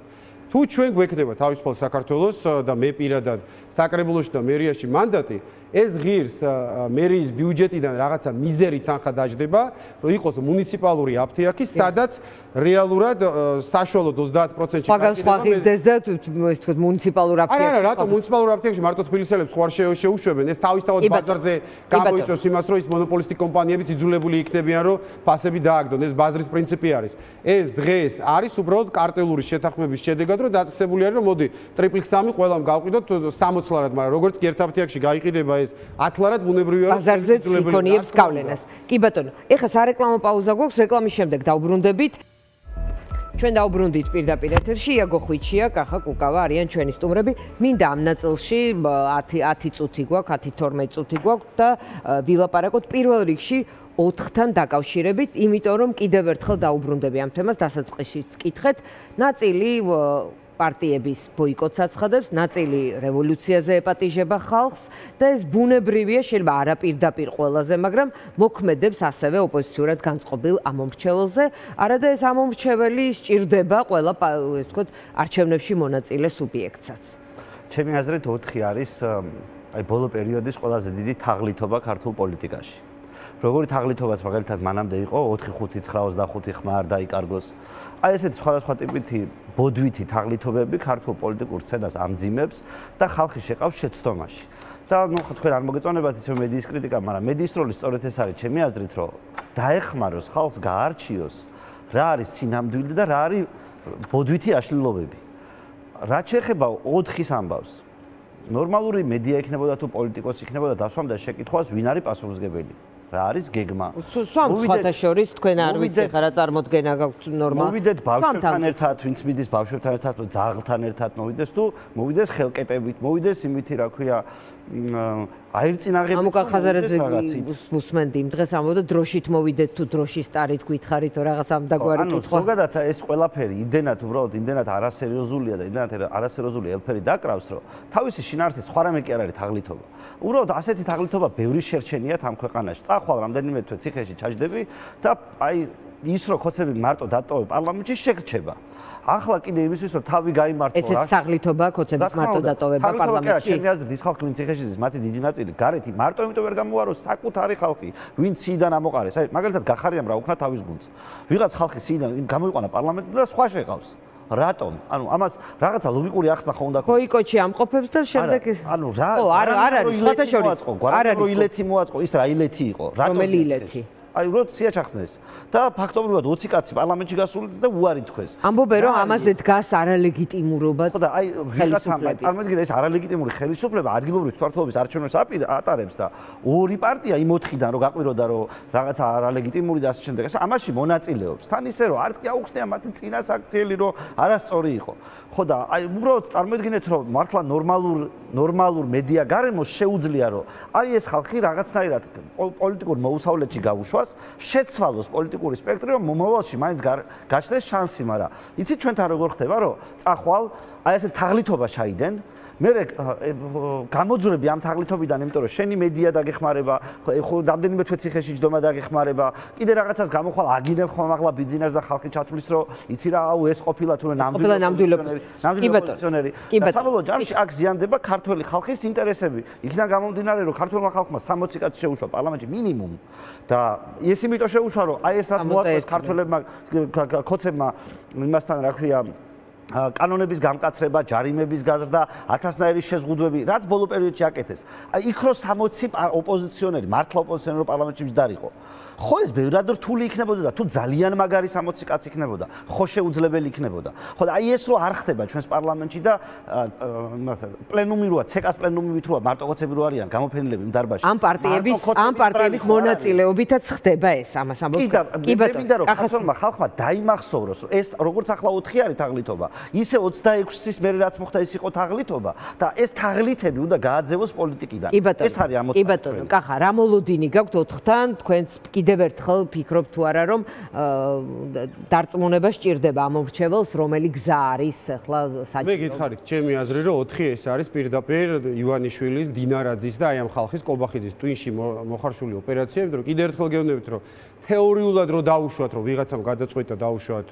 თუ ჩვენ გვექნება თავისუფალ საქართველოს და მე პირადად საკრებულოში და მერიაში მანდატი, ეს ღირს მერიის ბიუჯეტიდან რაღაცა მიზერი თანხა დაждდება, რომ იყოს მუნიციპალური აფთიაქი, სადაც რეალურად საშუალოდ 30%-ში სხვა ღირდეს და ეს თქო მუნიციპალურ აფთიაქში. არა, რატო მუნიციპალურ აფთიაქში მარტო თბილისელებს ხوار შეუშვებენ, ეს თავისთავად ბაზარზე გამოიწვევს იმას, რომ ის მონოპოლისტი კომპანიებიც იძულებული იქნებიან, რომ ფასები დააგდონ, ეს ბაზრის პრინციპი არის. ეს დღეს არის უბრალოდ კარტელური შეთანხმების შედეგად, რომ დაწესებული არის, რომ მოდი ტრიპლ-3 ყველამ გავყიდოთ 60 ლარად, მაგრამ როგორც კი ერთ აფთიაქში გაიყიდება ეს 10 ლარად ბუნებრივია რომ ბაზარზეც იქონიებს გავლენას. კი ბატონო, ეხლა სარეკლამო პაუზა გვაქვს, რეკლამის შემდეგ დავბრუნდებით. ჩვენ დავბრუნდით პირდაპირ ეთერში, იაგო ხვიჩია, კახა კუკავა არიან ჩვენი სტუმრები. მინდა ამ ნაწილში 10 წუთი გვაქვს, 10-12 წუთი გვაქვს და ვილაპარაკოთ პირველ რიგში 4-თან დაკავშირებით, იმიტომ რომ კიდევ ერთხელ დაუბრუნდები ამ თემას, დასაწყისშიც კითხეთ, ნაწილი პარტიების ბოიკოტს აცხადებს, ნაწილი რევოლუციაზე ეპატიჟება ხალხს და ეს ბუნებრივია, შეიძლება არაპირდაპირ ყველაზე, მაგრამ მოქმედებს ასევე ოპოზიციურად განწყობილ ამომრჩეველზე, არადა ეს ამომრჩეველი სჭირდება ყველა, ეს ვთქვათ, არჩევნებში მონაწილე სუბიექტსაც. ჩემი აზრით 4 არის აი ბოლო პერიოდის ყველაზე დიდი თაღლითობა ქართულ პოლიტიკაში. როგორი თაღლითობაც მაგალითად მანამდე იყო 4-5-9-25 ხმა არ დაიკარგოს. აი ესეთი სხვადასხვა ტიპითი ბოდვითი თაღლითობები ქართულ პოლიტიკურ სცენას ამძიმებს და ხალხი შეყავს შეცდომაში. და ნუ თქვენ არ მოგეწონებათ ისე მედიის კრიტიკა, მაგრამ მედიის როლი სწორედ ეს არის ჩემი აზრით, რომ დაეხმაროს ხალხს გაარჩიოს რა არის სინამდვილე და რა არის ბოდვითი აშლილობები. რაც შეეხება 4-ის ამბავს, ნორმალური მედია იქნებოდა თუ პოლიტიკოსი იქნებოდა დასვამდა შეკითხვას, ვინ არის პასუხისმგებელი. რა არის გეგმა? სვამ სხვათა შორის თქვენ არ ვიცი ხა რა წარმოდგენა გაქვთ ნორმალ. მოვიდეთ ბავშვებთან ერთად, ვინც მიდის ბავშვებთან ერთად, ძაღლთან ერთად მოვიდეს თუ მოვიდეს ხელკეტებით, მოვიდეს იმითი რა ქვია აირწინაღებით. ამუკა ხაზარაძე უსმენდი იმ დღეს ამბობდა დროშით მოვიდეთ თუ დროშის ტარით გითხარით თუ რაღაც ამ დაგვარი კითხვა. ანუ ზოგადად ეს ყველაფერი იმდენად უბრალოდ იმდენად არასერიოზულია და იმდენად არასერიოზული ელფერი დაკრავს, რომ თავისი შინაარსით სხვა რამე კი არ არის თაღლითობა. უბრალოდ ასეთი თაღლითობა ბევრი შერჩენიათ ამ ქვეყანაში. წახვალ რამდენიმე თვე ციხეში ჩაჯდები და აი ის რო ხოცები მარტო დატოვე პარლამენტში შეგრჩება. ახლა კიდე იმისთვის რომ თავი გაიმართო ესეც თაღლითობა ხოცების მარტო დატოვება პარლამენტში. ჩემი აზრით ის ხალხი ვინც ციხეში ზის მათი დიდი ნაწილი გარეთი მარტო იმიტომ ვერ გამოუაროს საკუთარი ხალხი ვინც სიიდან ამოყარეს. აი მაგალითად გახარიამ რა უქნა თავის გუნდს. ვიღაც ხალხი სიიდან გამოიყვანა პარლამენტში და სხვა შეყავს. რატომ? ანუ ამას რაღაცა ლოგიკური ახსნა ხო უნდა ქონდეს. ბოიკოტი ამყოფებს და შემდეგ ანუ რა? არ არის სხვათა შორის. არ არის რომ ილეთი მოაწყო, ის რა ილეთი იყო? რომელი ილეთი? აი უბრალოდ სიაჩახსნეს და ფაქტობრივად 20 კაცი პარლამენტში გასულიც და უარი თქვეს. ამბობენ რომ ამაზე დგას არალეგიტიმურობა. ხო და აი ვიღაცამ წარმოიდგინე ეს არალეგიტიმური ხელისუფლება ადგილობრივი თვითმმართველობის არჩევნებს ატარებს და ორი პარტია იმ 4-დან რომ გაყვიროდა რომ რაღაცა არალეგიტიმური და ასე შემდეგ. ეს ამაში მონაწილეობს. თან ისე რომ არც კი აუხსნია მათი წინა საქციელი რომ არასწორი იყო. ხო და აი უბრალოდ წარმოიდგინეთ რომ მართლა ნორმალურ მედია გარემოს შეუძლია რომ აი ეს ხალხი რაღაცნაირად პოლიტიკურ მოუსავლეთში გაუშვას, შეცვალოს პოლიტიკური სპექტრი, რომ მომავალში მაინც გაჩნდეს შანსი, მაგრამ იცით ჩვენთან როგორ ხდება, რომ წახვალ აი ესე თაღლითობა ჩაიდენ, მე გამოძვრები ამ თაღლითობიდან, იმიტომ რომ შენი მედია დაგეხმარება, ხო რამდენიმე თვეციხეში ჯდომა დაგეხმარება, კიდე რაღაცას გამოხვალ აგინებ ხომ ახლა ბიზნეს და ხალხი ჩათვლის, რომ იცი რა, აუ ეს ყოფილა თუ ნამდვილი ოპოზიციონერი. და საბოლოო ჯამში აქ ზიანდება ქართველი ხალხის ინტერესები. იქიდან გამომდინარე, რომ ქართველმა ხალხმა 60 კაცი შეუშვა პარლამენტში მინიმუმ და ეს იმიტომ შეუშვა, რომ აი ეს რაც მოაწყვეს ქართველებმა ქოცებმა იმასთან რა ქვია კანონების გამკაცრება, ჯარიმების გაზრდა, 1000-ნაირი შეზღუდვები, რაც ბოლო პერიოდში აკეთეს. აი იქ რო 60 ოპოზიციონერი, მართლა ოპოზიციონერი პარლამენტში მჯდარიყო. ხო ეს ბევრად რთული იქნებოდა და თუ ძალიან მაგარი 60 კაცი იქნებოდა, ხო შეუძლებელი იქნებოდა. ხო და აი ეს რო არ ხდება ჩვენს პარლამენტში და პლენუმი როა, ცეკას პლენუმივით როა, მარტო კაცები რო არიან გამოფენილები იმ დარბაზში. ამ პარტიების მონაწილეობითაც ხდება ეს ამას ამბობ. კი ბატონო, ქართულმა ხალხმა დაიმახსოვროს, რომ ეს როგორც ახლა 4 არის თაღლითობა, ისე 26-ის მერე რაც მოხდა ის იყო თაღლითობა და ეს თაღლითები უნდა გააძევოს პოლიტიკიდან. ეს არის ამოცანა. კი ბატონო, კახა, რა მოლოდინი გაქვთ 4-თან, თქვენც კიდევ ერთხელ ფიქრობთ თუ არა რომ დარწმუნება სჭირდება ამ მრჩეველს, რომელი გზა არის ახლა საჭირო. მე გითხარით, ჩემი აზრი რომ 4 ეს არის პირდაპირ ივანიშვილის, დინარაძის და აი ამ ხალხის კობახიძის ტვინში მოხარშული ოპერაცია, იმიტომ რომ კიდევ ერთხელ გეუბნებით რომ თეორიულად რომ დაუშვათ, რომ ვიღაცამ გადაწყვეტა დაუშვათ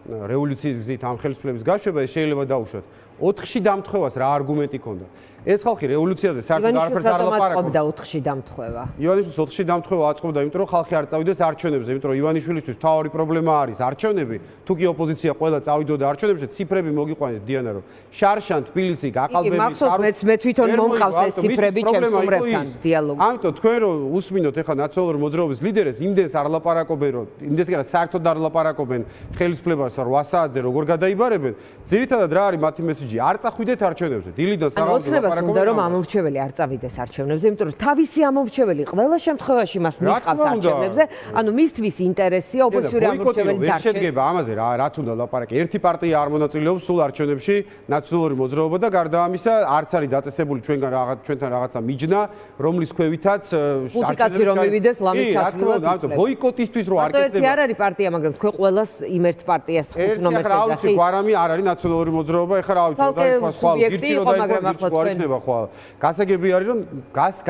რევოლუციის გზით ამ ხელისუფლების გაშვება, ეს შეიძლება დაუშვათ. 4-ში დამთხევას რა არგუმენტი ქონდა? ეს ხალხი რევოლუციაზე საერთოდ არაფერს არ ლაპარაკობდა. 4-ში დამთხევა. ივანიშვილის 4-ში დამთხევა აწყობდა, იმიტომ რომ ხალხი არ წავიდეს არჩევნებზე, იმიტომ რომ ივანიშვილისთვის მთავარი პრობლემა არის არჩევნები. თუ კი ოპოზიცია ყველა წავიდოდა არჩევნებზე, ციფრები მოგიყვანეთ დიანა რომ შარშან, თბილისი, გაყალბები, მახსოვს მე თვითონ მომყავს ეს ციფრები ჩემს სტუმრებთან დიალოგი. ამიტომ თქვენ რომ უსმინოთ ეხლა ნაციონალური მოძრაობის ლიდერებს, იმდენს არ ლაპარაკობენ, რომ იმდენს კი არა საერთოდ არ ლაპარაკობენ ხელისუფლებას 8 საათზე როგორ გადაიბარებენ. ძირითადად რა არის მათი მესიჯი? არ წახვიდეთ არჩევნებზე. დილიდან საღამომდე უნდა რომ ამორჩეველი არ წავიდეს არჩევნებზე, იმიტომ რომ თავისი ამორჩეველი ყველა შემთხვევაში მას მიყავს არჩევნებზე, ანუ მისთვის ინტერესია ოპოზიციური ამორჩეველი დარჩეს. შედგება ამაზე რა თუნდა ლაპარაკი. ერთი პარტია არ მონაწილეობს სულ არჩევნებში, ნაციონალური მოძრაობა და გარდა ამისა არც არის დაწესებული ჩვენთან რაღაცა მიჯნა, რომლის ქვევითაც არჩევნებში რომ მივიდეს ლამის ჩათვლილად. ბოიკოტისთვის რო არ კეთდება. ერთი არ არის პარტია, მაგრამ თქვენ ყველას იმ ერთ პარტიას ხუთ ნომერს ეძახით. გვარამი არ არის ნაციონალური მოძრაობა, ეხლა რა ვიცი, და ხვალ გირჩი რო დაიწყოს ხვალ. გასაგები არის რომ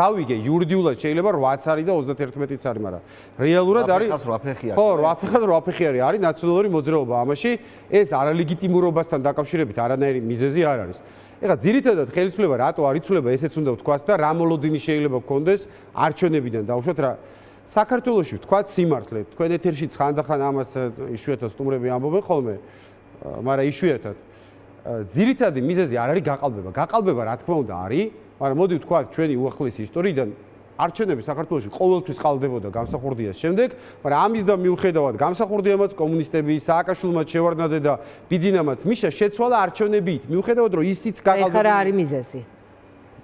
გავიგე იურიდიულად შეიძლება 8-ც არის და 31-იც არის, მაგრამ რეალურად არის ხო, 8 ფეხად 8 ფეხი არის ნაციონალური მოძრაობა. ამაში ეს არალეგიტიმურობასთან დაკავშირებით არანაირი მიზეზი არ არის. ეხლა ძირითადად ხელისუფლება რატო არ იცვლება, ესეც უნდა ვთქვათ და რა მოლოდინი შეიძლება გქონდეს არჩევნებიდან დავუშვათ რა საქართველოში ვთქვათ სიმართლე, თქვენ ეთერშიც ხანდახან ამას იშვიათად სტუმრები ამბობენ ხოლმე, მაგრამ იშვიათად ძირითადი მიზეზი არ არის გაყალბება. გაყალბება რა თქმა უნდა არის, მაგრამ მოდი ვთქვათ ჩვენი უახლესი ისტორიიდან არჩევნები საქართველოში ყოველთვის ყალდებოდა გამსახურდიას შემდეგ, მაგრამ ამის და მიუხედავად გამსახურდიამაც კომუნისტები, სააკაშვილმაც, შევარდნაძე და ბიძინამაც მიშა შეცვალა არჩევნებით, მიუხედავად რომ ისიც გაყალბება. ეხლა რა არის მიზეზი?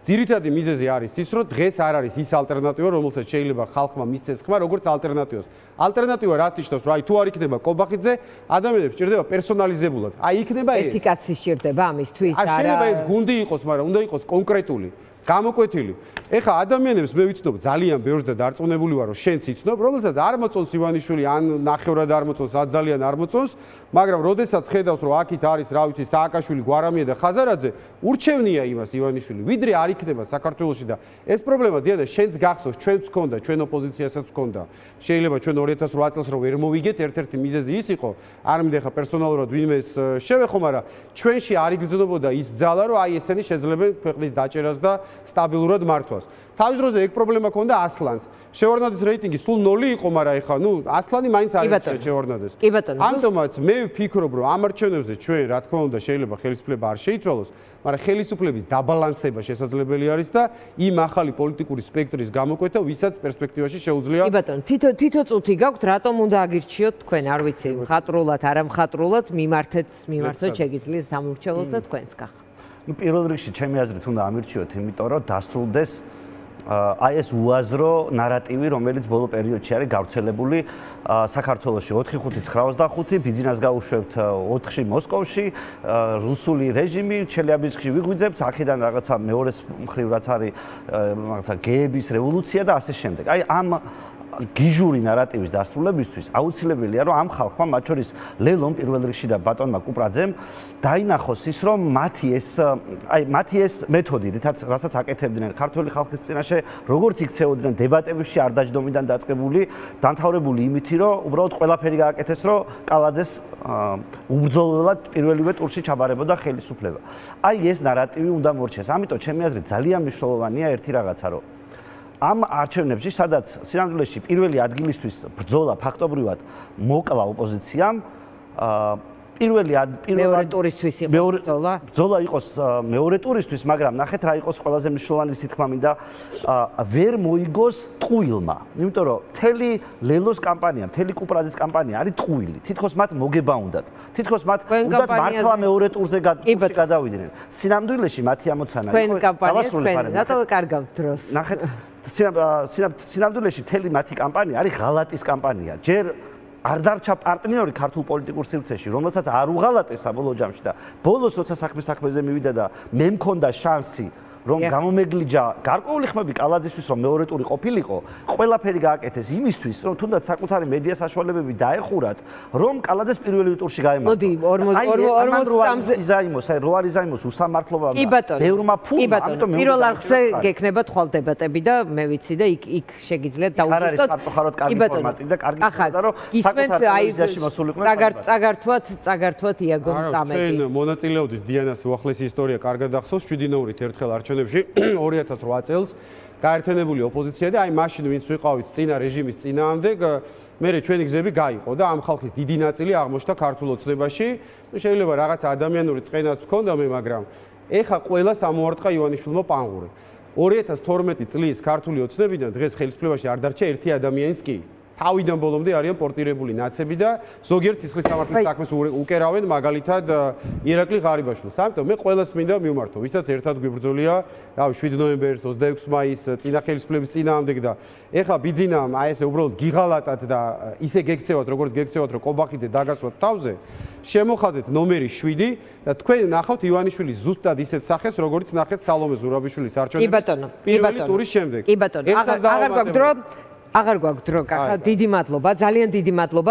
ძირითადი მიზეზი არის ის, რომ დღეს არ არის ის ალტერნატივა, რომელსაც შეიძლება ხალხმა მისცეს ხმა, როგორც ალტერნატივას. ალტერნატივა რაც ნიშნავს, რომ აი თუ არ იქნება კობახიძე, ადამიანებს სჭირდება პერსონალიზებულად. აი იქნება ეს. ერთი კაცი სჭირდება ამისთვის და არა. შეიძლება ეს გუნდი იყოს, მაგრამ უნდა იყოს კონკრეტული, გამოკვეთილი. ეხლა ადამიანებს მე ვიცნობ ძალიან ბევრს და დარწმუნებული ვარ, რომ შენც იცნობ, რომელსაც არ მოწონს ივანიშვილი, ან ნახევრად არ მოწონს, ან ძალიან არ მოწონს, მაგრამ როდესაც ხედავს, რომ აქით არის, რა ვიცი, სააკაშვილი, გვარამია და ხაზარაძე, ურჩევნია იმას ივანიშვილი, ვიდრე არ იქნება საქართველოში და ეს პრობლემა დიახ, შენც გახსოვს, ჩვენც გქონდა, ჩვენ ოპოზიციასაც გქონდა. შეიძლება ჩვენ 2008 წელს რომ ვერ მოვიგეთ, ერთ-ერთი მიზეზი ის იყო, არ მინდა ხა პერსონალურად ვინმეს შევეხო, მაგრამ ჩვენში არ იგრძნობოდა ის ძალა, რომ აი ესენი შეძლებენ ქვეყნის დაჭერას და სტაბილურად მართვას. ამბავს. თავის დროზე ეგ პრობლემა ქონდა ასლანს. შევარდნაძის რეიტინგი სულ 0 იყო, მაგრამ ეხლა ასლანი მაინც არ იცოდა შევარდნაძეს. ამიტომაც მე ვფიქრობ, რომ ამ არჩევნებზე ჩვენ რა თქმა უნდა შეიძლება ხელისუფლება არ შეიცვალოს, მაგრამ ხელისუფლების დაბალანსება შესაძლებელი არის და იმ ახალი პოლიტიკური სპექტრის გამოკვეთა, ვისაც პერსპექტივაში შეუძლია. კი ბატონო, თითო წუთი გაქვთ, რატომ უნდა აგირჩიოთ თქვენ, არ ვიცი, მხატვრულად, არა მხატვრულად, მიმართოთ შეგიძლიათ სამურჩევლოთ და თქვენც გახ. პირველ რიგში ჩემი აზრით უნდა ამირჩიოთ, იმიტომ რომ დასრულდეს აი ეს უაზრო ნარატივი, რომელიც ბოლო პერიოდში არის გავრცელებული საქართველოში 4-5-95, ბიძინას გაუშვებთ 4-ში მოსკოვში, რუსული რეჟიმი, ჩელიაბინსკში ვიღვიძებთ, აქედან რაღაცა მეორეს მხრივ რაც არის რაღაცა გეების რევოლუცია და ასე შემდეგ. აი ამ გიჟური ნარატივის დასრულებისთვის აუცილებელია რომ ამ ხალხმა, მათ შორის ლელომ პირველ რიგში და ბატონმა კუპრაძემ დაინახოს ის, რომ მათი ეს მეთოდი, რასაც აკეთებდნენ ქართული ხალხის წინაშე, როგორც იქცეოდნენ დებატებში არ დაჯდომიდან დაწყებული, დამთავრებული იმითი, რომ უბრალოდ ყველაფერი გააკეთეს, რომ კალაძეს უბრძოლველად პირველივე ტურში ჩაბარებოდა ხელისუფლება. აი ეს ნარატივი უნდა მორჩეს. ამიტომ ჩემი აზრით ძალიან მნიშვნელოვანია ერთი რაღაცა, რომ ამ არჩევნებში, სადაც სინამდვილეში პირველი ადგილისთვის ბრძოლა ფაქტობრივად მოკლა ოპოზიციამ, მეორე ტურისთვის იყო ბრძოლა. ბრძოლა იყოს მეორე ტურისთვის, მაგრამ ნახეთ რა იყოს ყველაზე მნიშვნელოვანი სიტყვა მინდა ვერ მოიგოს ტყუილმა. იმიტომ რომ მთელი ლელოს კამპანია, მთელი კუპრაძის კამპანია არის ტყუილი. თითქოს მათ მოგება უნდათ. თითქოს მათ უნდათ მართლა მეორე ტურზე გადავიდნენ. სინამდვილეში მათი ამოცანა იყო დავასრულე ფარები. რატო კარგავთ დროს? ნახეთ სინამდვილეში მთელი მათი კამპანია არის ღალატის კამპანია. ჯერ არ დარჩა პარტნიორი ქართულ პოლიტიკურ სივრცეში, რომელსაც არ უღალატეს საბოლოო ჯამში და ბოლოს როცა საქმეზე მივიდა და მე მქონდა შანსი რომ გამომეგლიჯა გარკვეული ხმები კალაძისთვის, რომ მეორე ტური ყოფილიყო, ყველაფერი გააკეთეს იმისთვის, რომ თუნდაც საკუთარი მედია საშუალებები დაეხურათ, რომ კალაძეს პირველი ტურში გაემართა. მოდი 40 იზაიმოს, აი რო არ იზაიმოს უსამართლობა ბევრმა ფულმა, ამიტომ მე პირველ არხზე გექნება თვალ დებატები და მე ვიცი და იქ შეგიძლიათ დაუზუსტოთ. სამწუხაროდ კარგი ფორმატი და კარგი ფორმატი, რომ საკუთარ ტელევიზიაში მოსულიყვნენ. წაგართვათ იაგომ წამები. ჩვენ მონაწილეობდის დიანას უახლესი ისტორია კარგად ახსოვს 7 ნოვრით ერთხელ 2008 წელს გაერთიანებული ოპოზიცია და აი მაშინ ვინც ვიყავით წინა რეჟიმის წინააღმდეგ, მერე ჩვენი გზები გაიყო და ამ ხალხის დიდი ნაწილი აღმოჩნდა ქართულ ოცნებაში. შეიძლება რაღაც ადამიანური წყენაც ჰქონდა მე, მაგრამ ეხა ყველას ამოარტყა ივანიშვილმა პანღური. 2012 წლის ქართული ოცნებიდან დღეს ხელისუფლებაში არ დარჩა ერთი ადამიანიც კი. თავიდან ბოლომდე არიან პორტირებული ნაცები და ზოგიერთ სისხლის სამართლის საქმეს უკერავენ, მაგალითად ირაკლი ღარიბაშვილს. ამიტომ მე ყველას მინდა მივმართო, ვისაც ერთად გვიბრძოლია, რავი 7 ნოემბერს, 26 მაისს წინა ხელისუფლების წინააღმდეგ და ეხლა ბიძინამ აი ესე უბრალოდ გიღალატად და ისე გექცევათ, როგორც გექცევათ, რომ კობახიძე დაგასვათ თავზე, შემოხაზეთ ნომერი 7 და თქვენ ნახავთ ივანიშვილის ზუსტად ისეთ სახეს, როგორც ნახეთ სალომე ზურაბიშვილის არჩევნების პირველი ტურის შემდეგ. კი ბატონო, აღარ გვაქვს დრო, კახა, დიდი მადლობა, ძალიან დიდი მადლობა.